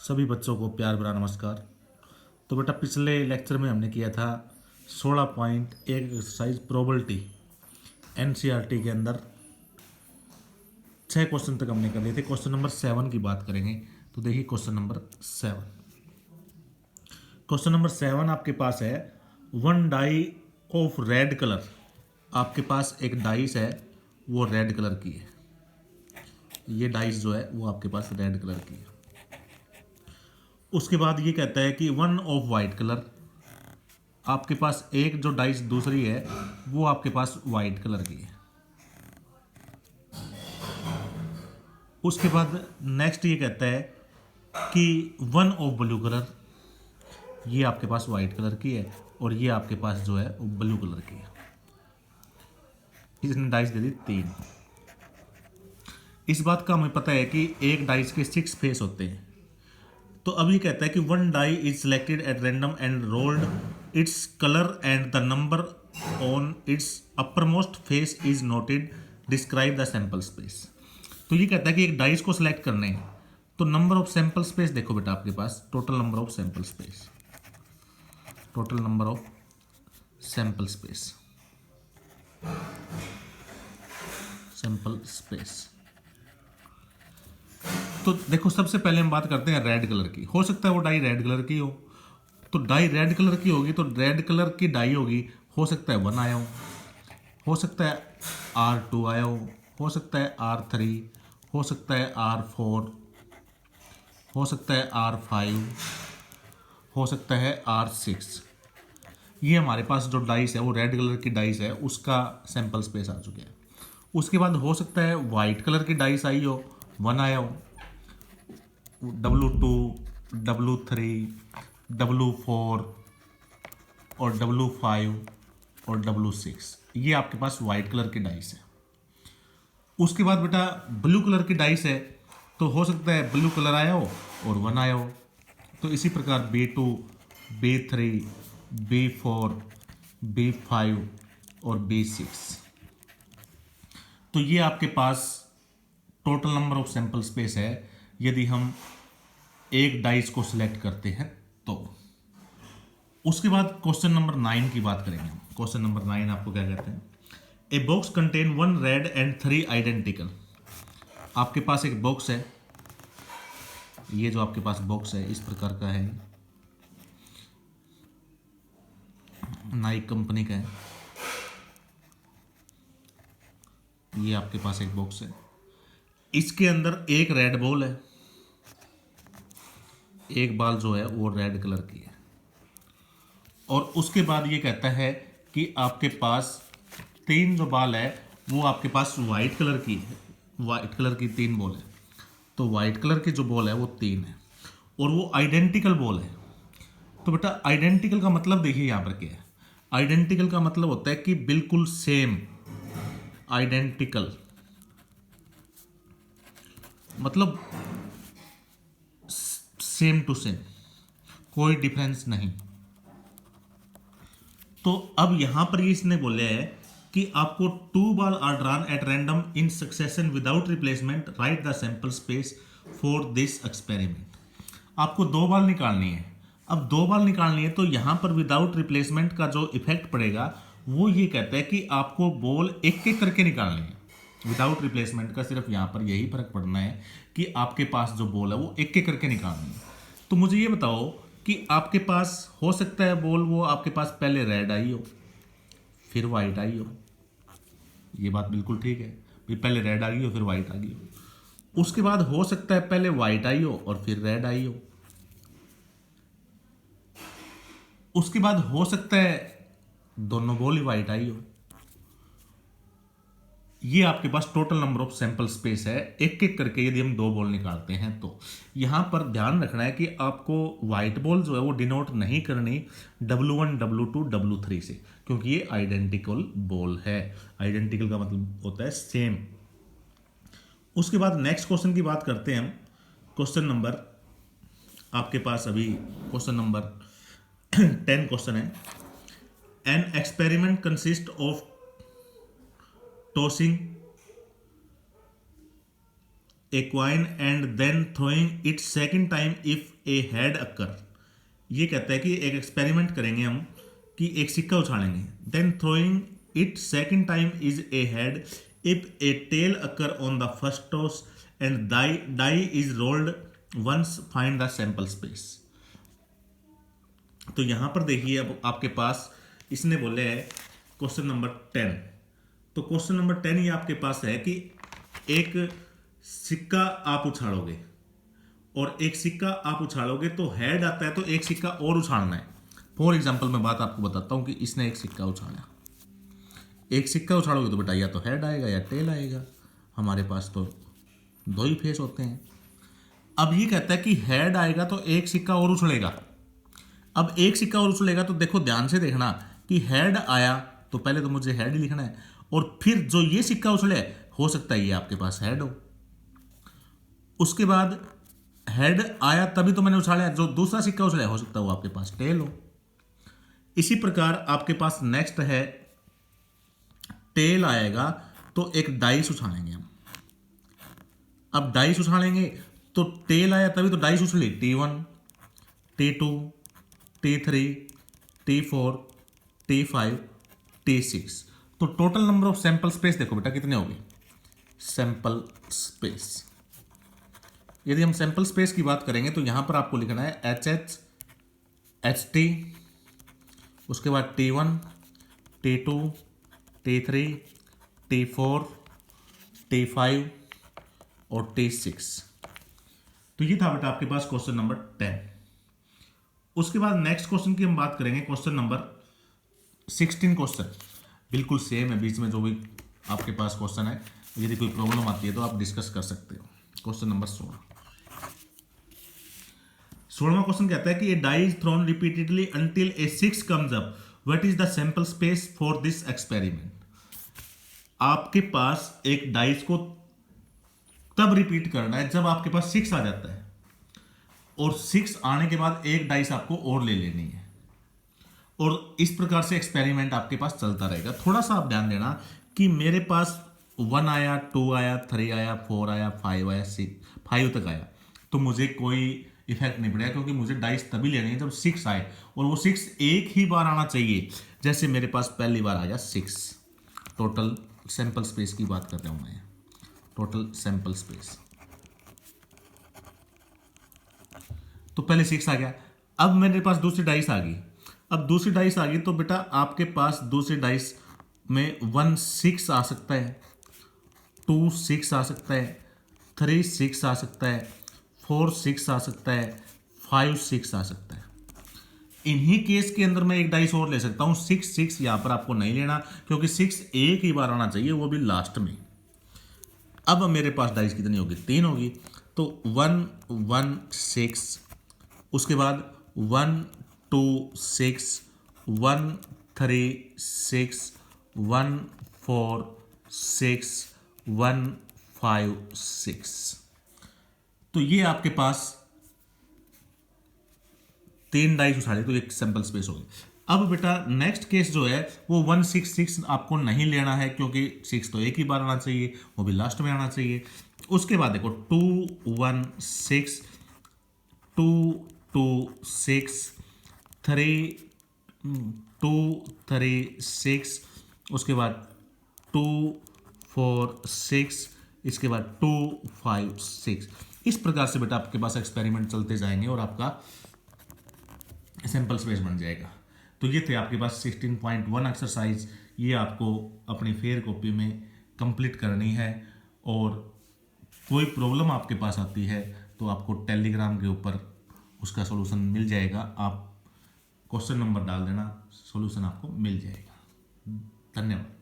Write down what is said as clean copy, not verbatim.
सभी बच्चों को प्यार भरा नमस्कार। तो बेटा पिछले लेक्चर में हमने किया था 16 पॉइंट एक एक्सरसाइज प्रोबेबिलिटी एनसीईआरटी के अंदर 6 क्वेश्चन तक हमने कर लिए थे। क्वेश्चन नंबर 7 की बात करेंगे। तो देखिए क्वेश्चन नंबर 7। क्वेश्चन नंबर 7 आपके पास है one die of red colour. आपके पास एक डाइस है वो रेड कलर की है। ये डाइस जो है वो आपके पास रेड कलर की है। उसके बाद ये कहता है कि वन ऑफ वाइट कलर। आपके पास एक जो डाइस दूसरी है वो आपके पास वाइट कलर की है। उसके बाद नेक्स्ट ये कहता है कि वन ऑफ ब्लू कलर। ये आपके पास वाइट कलर की है और ये आपके पास जो है वो ब्लू कलर की है। इसने डाइस दे दी 3। इस बात का हमें पता है कि एक डाइस के 6 फेस होते हैं। तो अब ये कहता है कि one die is selected at random and rolled, its colour and the number on its uppermost face is noted, describe the sample space. तो ये कहता है कि एक डाइस को सिलेक्ट करने हैं तो नंबर ऑफ सैंपल स्पेस देखो बेटा, आपके पास total number of sample space, total number of sample space, sample space. तो देखो सबसे पहले हम बात करते हैं रेड कलर की। हो सकता है वो डाई रेड कलर की हो, तो डाई रेड कलर की होगी तो रेड कलर की डाई होगी। हो सकता है 1 आया हो सकता है R2 आया हो सकता है R3, हो सकता है R4, हो सकता है R5, हो सकता है R6। ये हमारे पास जो डाइस है वो रेड कलर की डाइस है, उसका सैंपल स्पेस आ चुके हैं। उसके बाद हो सकता है वाइट कलर की डाइस आई हो, 1 आया हो, W2, W3, W4 और W5 और W6। ये आपके पास वाइट कलर की डाइस है। उसके बाद बेटा ब्लू कलर की डाइस है, तो हो सकता है ब्लू कलर आया हो और 1 आया हो। तो इसी प्रकार B2, B3, B4, B5 और B6। तो ये आपके पास total number of sample space है यदि हम एक डाइस को सिलेक्ट करते हैं तो। उसके बाद क्वेश्चन नंबर 9 की बात करेंगे हम। क्वेश्चन नंबर 9 आपको क्या कहते हैं, a box contain 1 red and 3 identical. आपके पास एक बॉक्स है, ये जो आपके पास बॉक्स है इस प्रकार का है, नाइक कंपनी का है। ये आपके पास एक बॉक्स है, इसके अंदर एक रेड बॉल है, एक बॉल जो है वो रेड कलर की है। और उसके बाद ये कहता है कि आपके पास 3 जो बॉल है वो आपके पास वाइट कलर की है। वाइट कलर की 3 बॉल है, तो वाइट कलर की जो बॉल है वो 3 है और वो आइडेंटिकल बॉल है। तो बेटा आइडेंटिकल का मतलब देखिए यहाँ पर क्या है। आइडेंटिकल का मतलब होता है कि बिल्कुल सेम। आइडेंटिकल मतलब सेम टू सेम, कोई डिफरेंस नहीं। तो अब यहां पर इसने बोले है कि आपको 2 ball are drawn at random in succession without replacement, write the sample space for this experiment. आपको 2 बॉल निकालनी है। अब 2 बॉल निकालनी है तो यहां पर विदाउट रिप्लेसमेंट का जो इफेक्ट पड़ेगा वो ये कहता है कि आपको बॉल एक एक करके निकालनी है। विदाउट रिप्लेसमेंट का सिर्फ यहां पर यही फर्क पड़ना है कि आपके पास जो बॉल है वो एक एक करके निकालनी है। तो मुझे ये बताओ कि आपके पास हो सकता है बॉल वो आपके पास पहले रेड आई हो फिर वाइट आई हो। ये बात बिल्कुल ठीक है भाई, पहले रेड आ गई हो फिर वाइट आ गई हो। उसके बाद हो सकता है पहले वाइट आई हो और फिर रेड आई हो। उसके बाद हो सकता है दोनों बॉल ही वाइट आई हो। ये आपके पास total number of sample space है एक एक करके यदि हम 2 बॉल निकालते हैं तो। यहां पर ध्यान रखना है कि आपको व्हाइट बॉल जो है वो डिनोट नहीं करनी W1, W2, W3 से, क्योंकि ये आइडेंटिकल बॉल है। आइडेंटिकल का मतलब होता है सेम। उसके बाद नेक्स्ट क्वेश्चन की बात करते हैं हम। क्वेश्चन नंबर आपके पास अभी क्वेश्चन नंबर 10 क्वेश्चन है। An experiment consist of tossing a coin and then throwing it second time if a head occur. ये कहता है कि एक एक्सपेरिमेंट करेंगे हम कि एक सिक्का उछालेंगे, then throwing it second time is a head if a tail occur on the first toss and die is rolled once find the sample space. तो यहां पर देखिए अब आपके पास इसने बोले है क्वेश्चन नंबर 10। तो क्वेश्चन नंबर 10 ये आपके पास है कि एक सिक्का आप उछालोगे और एक सिक्का आप उछालोगे तो हेड आता है, तो एक सिक्का और उछालना है। फॉर एग्जांपल मैं बात आपको बताता हूं कि इसने एक सिक्का उछाला, एक सिक्का उछालोगे तो बेटा या तो हेड आएगा या टेल आएगा, हमारे पास तो दो ही फेस होते हैं। अब ये कहता है कि हेड आएगा तो एक सिक्का और उछलेगा। अब एक सिक्का और उछलेगा तो देखो ध्यान से देखना कि हेड आया तो पहले तो मुझे हेड ही लिखना है, और फिर जो ये सिक्का उछले हो सकता है ये आपके पास हेड हो, उसके बाद हेड आया तभी तो मैंने उछाला, जो दूसरा सिक्का उछले हो सकता है वो आपके पास टेल हो। इसी प्रकार आपके पास नेक्स्ट है टेल आएगा तो एक डाइस उछालेंगे हम। अब डाइस उछालेंगे तो टेल आया तभी तो डाइस उछली, T1 T2 T3 T4 T5 T6। तो total number of sample space देखो बेटा कितने हो गए, सैंपल स्पेस। यदि हम सैंपल स्पेस की बात करेंगे तो यहां पर आपको लिखना है HH HT, उसके बाद T1 T2 T3 T4 T5 और T6। तो ये था बेटा आपके पास क्वेश्चन नंबर 10। उसके बाद नेक्स्ट क्वेश्चन की हम बात करेंगे, क्वेश्चन नंबर 16 क्वेश्चन बिल्कुल सेम है, बीच में जो भी आपके पास क्वेश्चन है यदि कोई प्रॉब्लम आती है तो आप डिस्कस कर सकते हो। क्वेश्चन नंबर 16वां क्वेश्चन कहता है कि a die is thrown repeatedly until a 6 comes up, what is the sample space for this experiment. आपके पास एक डाइस को तब रिपीट करना है जब आपके पास 6 आ जाता है, और 6 आने के बाद एक डाइस आपको और ले लेनी है, और इस प्रकार से एक्सपेरिमेंट आपके पास चलता रहेगा। थोड़ा सा आप ध्यान देना कि मेरे पास 1 आया, 2 आया, 3 आया, 4 आया, 5 आया, 5 तक आया, तो मुझे कोई इफेक्ट नहीं पड़ेगा, क्योंकि मुझे डाइस तभी लेनी है जब 6 आए, और वो 6 एक ही बार आना चाहिए। जैसे मेरे पास पहली बार आ गया 6, टोटल सैंपल स्पेस की बात करता हूं मैं, टोटल सैंपल स्पेस, तो पहले 6 आ गया। अब मेरे पास दूसरी डाइस आ गई, अब दूसरी डाइस आ गई तो बेटा आपके पास दूसरी डाइस में 1 6 आ सकता है, 2 6 आ सकता है, 3 6 आ सकता है, 4 6 आ सकता है, 5 6 आ सकता है। इन्हीं केस के अंदर मैं एक डाइस और ले सकता हूं। 6 6 यहां पर आपको नहीं लेना, क्योंकि 6 एक ही बार आना चाहिए, वो भी लास्ट में। अब मेरे पास डाइस कितनी होगी, 3 होगी, तो 1 1 6, उसके बाद 1 2 6, 1 3 6, 1 4 6, 1 5 6। तो ये आपके पास 3 डाइस उछाले तो एक सैंपल स्पेस होगी। अब बेटा नेक्स्ट केस जो है वो 1 6 6 आपको नहीं लेना है, क्योंकि 6 तो एक ही बार आना चाहिए, वो भी लास्ट में आना चाहिए। उसके बाद देखो 2 1 6, 2 2 6, 3 2 3 6, उसके बाद 2 4 6, इसके बाद 2 5 6। इस प्रकार से बेटा आपके पास एक्सपेरिमेंट चलते जाएंगे और आपका सैंपल स्पेस बन जाएगा। तो ये थे आपके पास 16.1 एक्सरसाइज, ये आपको अपनी फेयर कॉपी में कंप्लीट करनी है, और कोई प्रॉब्लम आपके पास आती है तो आपको टेलीग्राम के ऊपर उसका सॉल्यूशन मिल जाएगा। आप क्वेश्चन नंबर डाल देना, सॉल्यूशन आपको मिल जाएगा। धन्यवाद।